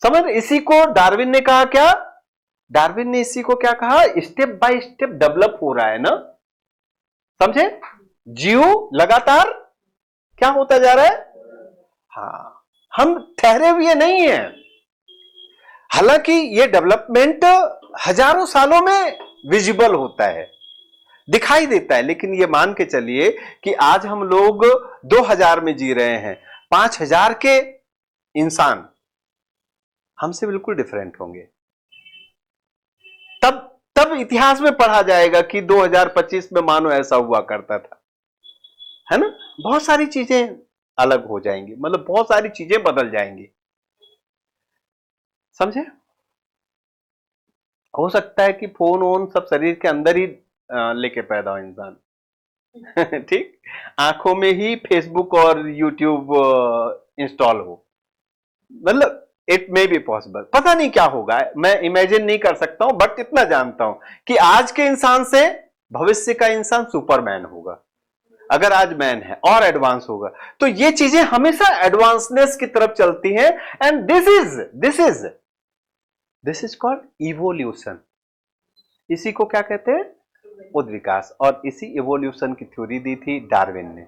समझ, इसी को डार्विन ने कहा क्या, डार्विन ने इसी को क्या कहा, स्टेप बाय स्टेप डेवलप हो रहा है ना, समझे, जीव लगातार क्या होता जा रहा है। हाँ, हम ठहरे हुए नहीं हैं। हालांकि ये डेवलपमेंट हजारों सालों में विजिबल होता है, दिखाई देता है, लेकिन ये मान के चलिए कि आज हम लोग 2000 में जी रहे हैं, 5000 के इंसान हमसे बिल्कुल डिफरेंट होंगे। तब तब इतिहास में पढ़ा जाएगा कि 2025 में मानो ऐसा हुआ करता था, है ना। बहुत सारी चीजें अलग हो जाएंगी, मतलब बहुत सारी चीजें बदल जाएंगी, समझे। हो सकता है कि फोन वोन सब शरीर के अंदर ही लेके पैदा हो इंसान ठीक, आंखों में ही फेसबुक और यूट्यूब इंस्टॉल हो, मतलब इट मे बी पॉसिबल, पता नहीं क्या होगा, मैं इमेजिन नहीं कर सकता हूं, बट इतना जानता हूं कि आज के इंसान से भविष्य का इंसान सुपरमैन होगा, अगर आज मैन है, और एडवांस होगा। तो ये चीजें हमेशा एडवांसनेस की तरफ चलती हैं, and this is called evolution. इसी को क्या कहते हैं, उद्विकास, और इसी इवोल्यूशन की थ्योरी दी थी डार्विन ने।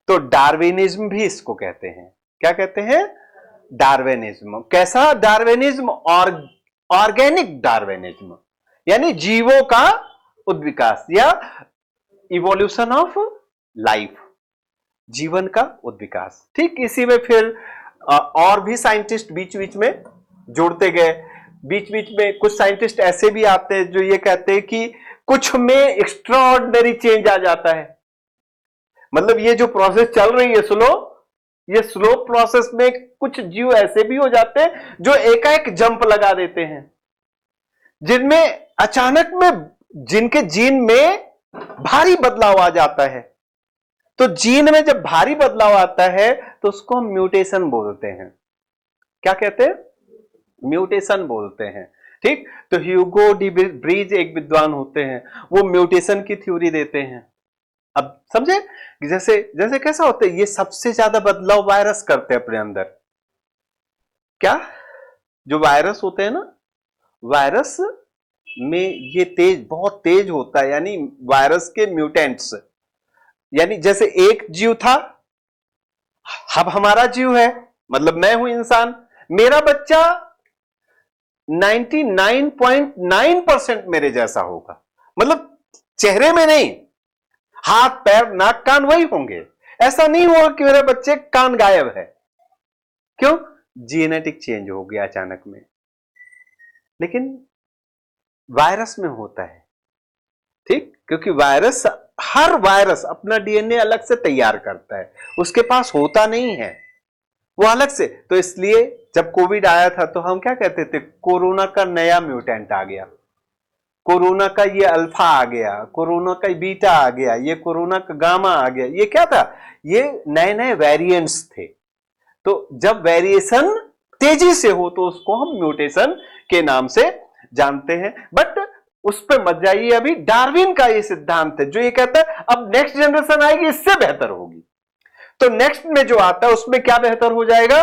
तो डार्विनिज्म भी इसको कहते हैं, क्या कहते हैं, डार्विनिज्म। कैसा डार्विनिज्म, ऑर्गेनिक डार्विनिज्म, यानी जीवों का उद्विकास या इवोल्यूशन ऑफ लाइफ, जीवन का उद्विकास। ठीक इसी में फिर और भी साइंटिस्ट बीच बीच में जोड़ते गए। बीच बीच में कुछ साइंटिस्ट ऐसे भी आते हैं जो ये कहते हैं कि कुछ में एक्स्ट्राऑर्डिनरी चेंज आ जाता है, मतलब ये जो प्रोसेस चल रही है स्लो, ये स्लो प्रोसेस में कुछ जीव ऐसे भी हो जाते हैं जो एकाएक जंप लगा देते हैं, जिनमें अचानक में जिनके जीन में भारी बदलाव आ जाता है। तो जीन में जब भारी बदलाव आता है तो उसको हम म्यूटेशन बोलते हैं। क्या कहते हैं, म्यूटेशन बोलते हैं। ठीक, तो ह्यूगो डी ब्रीज एक विद्वान होते हैं, वो म्यूटेशन की थ्योरी देते हैं। अब समझे, जैसे जैसे कैसा होता है, ये सबसे ज्यादा बदलाव वायरस करते हैं अपने अंदर। क्या, जो वायरस होते हैं ना, वायरस में ये तेज, बहुत तेज होता है, यानी वायरस के म्यूटेंट्स, यानी जैसे एक जीव था, अब हमारा जीव है, मतलब मैं हूं इंसान, मेरा बच्चा 99.9% मेरे जैसा होगा, मतलब चेहरे में नहीं, हाथ पैर नाक कान वही होंगे। ऐसा नहीं हुआ कि मेरे बच्चे कान गायब है, क्यों, जेनेटिक चेंज हो गया अचानक में। लेकिन वायरस में होता है, ठीक, क्योंकि वायरस, हर वायरस अपना डीएनए अलग से तैयार करता है, उसके पास होता नहीं है वो अलग से। तो इसलिए जब कोविड आया था तो हम क्या कहते थे, कोरोना का नया म्यूटेंट आ गया, कोरोना का ये अल्फा आ गया, कोरोना का बीटा आ गया, ये कोरोना का गामा आ गया। ये क्या था, ये नए नए वेरिएंट्स थे। तो जब वेरिएशन तेजी से हो तो उसको हम म्यूटेशन के नाम से जानते हैं। बट उस पर मत जाइए, अभी डार्विन का ये सिद्धांत है जो ये कहता है अब नेक्स्ट जनरेशन आएगी इससे बेहतर होगी। तो नेक्स्ट में जो आता है उसमें क्या बेहतर हो जाएगा,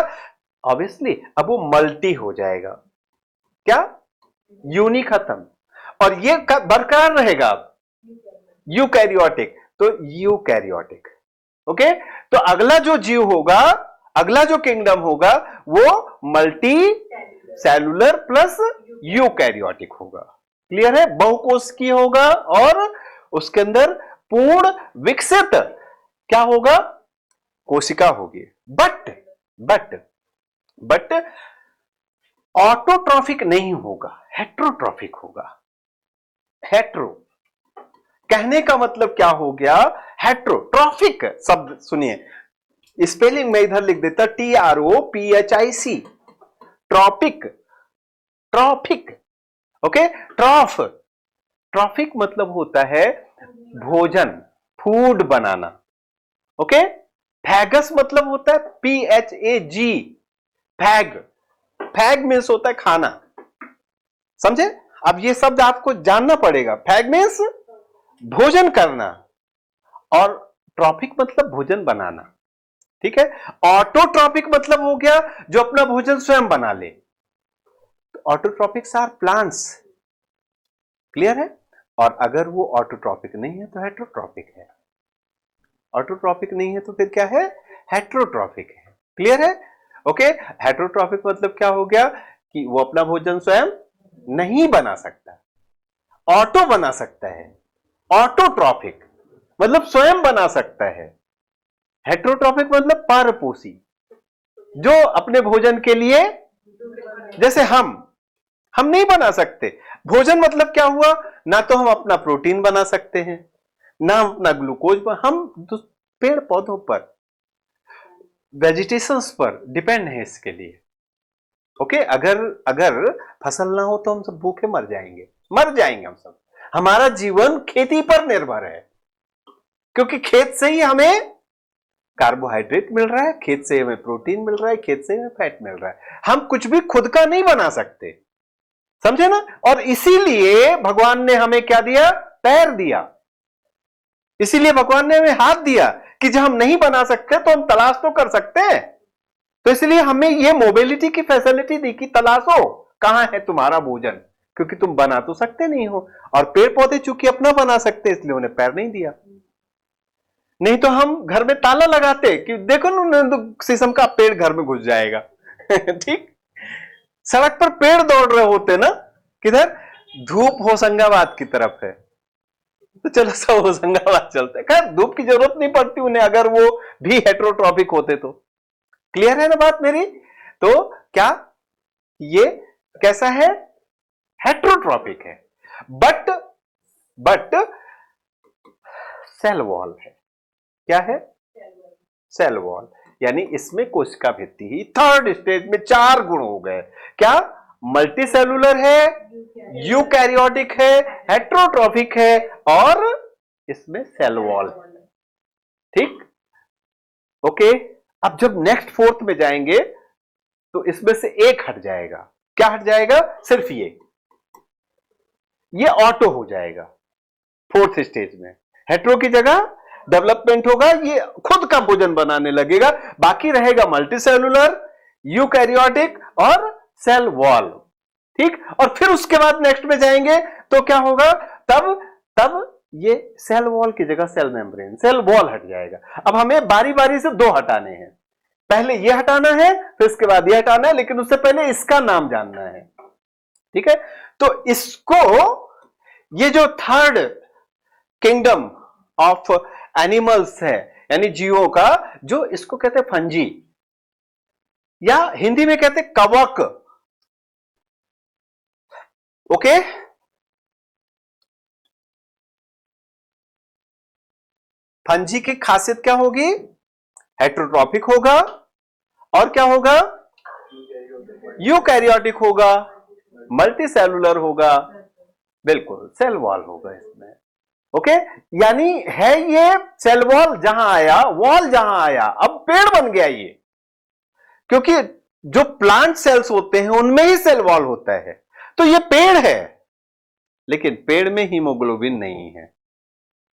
ऑब्वियसली अब वो मल्टी हो जाएगा। क्या, यूनी खत्म, और ये बरकरार रहेगा यूकैरियोटिक, तो यूकैरियोटिक। ओके, तो अगला जो जीव होगा, अगला जो किंगडम होगा वो मल्टी सेलुलर प्लस यूकैरियोटिक होगा। क्लियर है, बहुकोशिकीय होगा और उसके अंदर पूर्ण विकसित क्या होगा, कोशिका होगी। बट ऑटोट्रॉफिक नहीं होगा, हेट्रोट्रॉफिक होगा। हेट्रो कहने का मतलब क्या हो गया, हेट्रोट्रॉफिक शब्द सुनिए, स्पेलिंग में इधर लिख देता, TROPHIC, tropic, trophic. Okay, trophic मतलब होता है भोजन, फूड बनाना। ओके, फैगस मतलब होता है PHAG, फैग मीन्स होता है खाना, समझे। अब ये शब्द आपको जानना पड़ेगा, फैग मीन्स भोजन करना और ट्रॉफिक मतलब भोजन बनाना, ठीक है। ऑटोट्रॉपिक मतलब हो गया जो अपना भोजन स्वयं बना ले, ऑटोट्रॉपिक्स आर प्लांट्स, क्लियर है। और अगर वो ऑटोट्रॉपिक नहीं है तो हेटेरोट्रॉपिक है, ऑटोट्रॉपिक नहीं है तो फिर क्या है, हेटेरोट्रॉपिक है, क्लियर है। ओके, हेटेरोट्रॉपिक मतलब क्या हो गया कि वो अपना भोजन स्वयं नहीं बना सकता, ऑटो बना सकता है। ऑटोट्रॉपिक मतलब स्वयं बना सकता है, हेटेरोट्रॉपिक मतलब परपोषी, जो अपने भोजन के लिए, जैसे हम नहीं बना सकते भोजन, मतलब क्या हुआ, ना तो हम अपना प्रोटीन बना सकते हैं, ना हम अपना ग्लूकोज, हम पेड़ पौधों पर, वेजिटेशंस पर डिपेंड है इसके लिए। ओके, अगर फसल ना हो तो हम सब भूखे मर जाएंगे हम सब। हमारा जीवन खेती पर निर्भर है, क्योंकि खेत से ही हमें कार्बोहाइड्रेट मिल रहा है, खेत से हमें प्रोटीन मिल रहा है, खेत से हमें फैट मिल रहा है। हम कुछ भी खुद का नहीं बना सकते, समझे ना। और इसीलिए भगवान ने हमें क्या दिया, पैर दिया, इसीलिए भगवान ने हमें हाथ दिया कि जब हम नहीं बना सकते तो हम तलाश तो कर सकते हैं। तो इसलिए हमें यह मोबिलिटी की फैसिलिटी दी कि तलाशो कहां है तुम्हारा भोजन, क्योंकि तुम बना तो सकते नहीं हो। और पेड़ पौधे चूंकि अपना बना सकते इसलिए उन्हें पैर नहीं दिया। नहीं तो हम घर में ताला लगाते कि देखो ना शीशम का पेड़ घर में घुस जाएगा ठीक, सड़क पर पेड़ दौड़ रहे होते ना, किधर, धूप होशंगाबाद की तरफ है तो चलो सब होशंगाबाद चलते, खैर धूप की जरूरत नहीं पड़ती उन्हें, अगर वो भी हेटेरोट्रॉपिक होते तो। क्लियर है ना बात मेरी। तो क्या ये कैसा है, हेटेरोट्रॉपिक है, बट सेल वॉल है। क्या है, सेल वॉल, यानी इसमें कोशिका भित्ति ही थर्ड स्टेज में 4 गुण हो गए। क्या, मल्टी सेलुलर है, यूकैरियोटिक है, हेटेरोट्रॉपिक है, और इसमें सेल वॉल। ठीक, ओके। अब जब नेक्स्ट फोर्थ में जाएंगे तो इसमें से एक हट जाएगा। क्या हट जाएगा, सिर्फ ये ऑटो हो जाएगा फोर्थ स्टेज में। हेटेरो की जगह डेवलपमेंट होगा, ये खुद का भोजन बनाने लगेगा, बाकी रहेगा मल्टीसेलुलर, यूकैरियोटिक और सेल वॉल। ठीक, और फिर उसके बाद नेक्स्ट में जाएंगे तो क्या होगा, तब ये सेल वॉल की जगह सेल मेम्ब्रेन, सेल वॉल हट जाएगा। अब हमें बारी बारी से 2 हटाने हैं, पहले ये हटाना है फिर उसके बाद ये हटाना है, लेकिन उससे पहले इसका नाम जानना है। ठीक है, तो इसको, ये जो थर्ड किंगडम ऑफ एनिमल्स है, यानी जीवों का, जो इसको कहते हैं फंजी, या हिंदी में कहते हैं कवक। ओके, फंजी की खासियत क्या होगी, हेटेरोट्रॉपिक होगा, और क्या होगा, यूकैरियोटिक होगा, मल्टीसेलुलर होगा, बिल्कुल सेल वॉल होगा इसमें। ओके, यानी है ये सेल वॉल जहां आया, वॉल जहां आया, अब पेड़ बन गया ये, क्योंकि जो प्लांट सेल्स होते हैं उनमें ही सेल वॉल होता है। तो ये पेड़ है, लेकिन पेड़ में हीमोग्लोबिन नहीं है,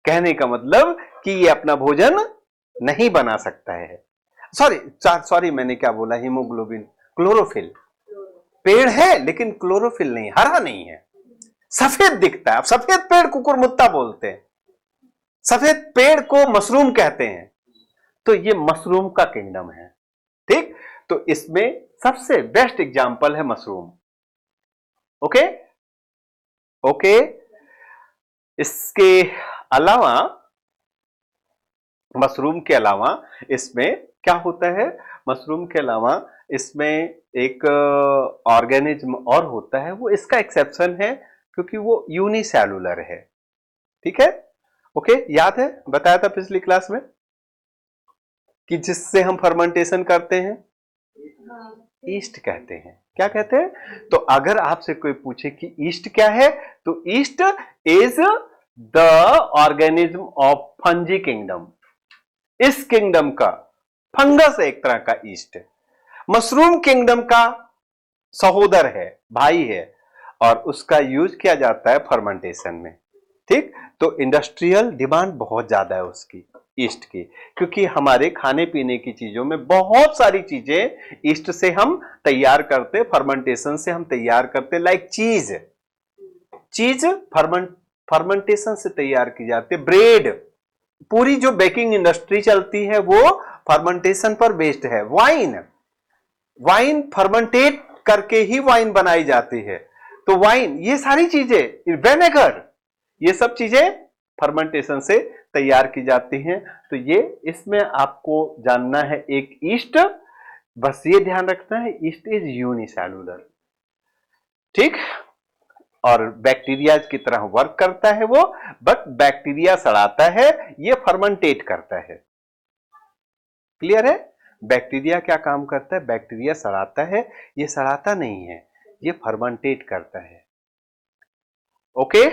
कहने का मतलब कि ये अपना भोजन नहीं बना सकता है। सॉरी मैंने क्या बोला, हीमोग्लोबिन, क्लोरोफिल। पेड़ है लेकिन क्लोरोफिल नहीं, हरा नहीं है, सफेद दिखता है। अब सफेद पेड़ कुकुरमुत्ता बोलते हैं, सफेद पेड़ को मशरूम कहते हैं, तो ये मशरूम का किंगडम है। ठीक, तो इसमें सबसे बेस्ट एग्जांपल है मशरूम। ओके, इसके अलावा, मशरूम के अलावा इसमें क्या होता है, मशरूम के अलावा इसमें एक ऑर्गेनिज्म और होता है, वो इसका एक्सेप्शन है क्योंकि वो यूनिसेलुलर है। ठीक है, ओके, याद है, बताया था पिछली क्लास में कि जिससे हम फर्मेंटेशन करते हैं, ईस्ट कहते हैं। क्या कहते हैं, तो अगर आपसे कोई पूछे कि ईस्ट क्या है, तो east is the organism of fungi kingdom. इस किंगडम का, फंगस एक तरह का ईस्ट है, मशरूम किंगडम का सहोदर है, भाई है, और उसका यूज किया जाता है फर्मेंटेशन में। ठीक, तो इंडस्ट्रियल डिमांड बहुत ज्यादा है उसकी, ईस्ट की, क्योंकि हमारे खाने पीने की चीजों में बहुत सारी चीजें ईस्ट से हम तैयार करते, फर्मेंटेशन से हम तैयार करते, लाइक चीज, चीज फर्मेंटेशन से तैयार की जाती है, ब्रेड, पूरी जो बेकिंग इंडस्ट्री चलती है वो फर्मेंटेशन पर बेस्ड है, वाइन, वाइन फर्मेंटेट करके ही वाइन बनाई जाती है, तो वाइन, ये सारी चीजें, विनेगर, ये सब चीजें फर्मेंटेशन से तैयार की जाती हैं। तो ये इसमें आपको जानना है एक ईस्ट, बस ये ध्यान रखना है ईस्ट इज यूनिसेलुलर, ठीक, और बैक्टीरिया की तरह वर्क करता है वो, बट बैक्टीरिया सड़ाता है, ये फर्मेंटेट करता है। क्लियर है? बैक्टीरिया क्या काम करता है? बैक्टीरिया सड़ाता है, ये सड़ाता नहीं है, ये फर्मेंटेट करता है। ओके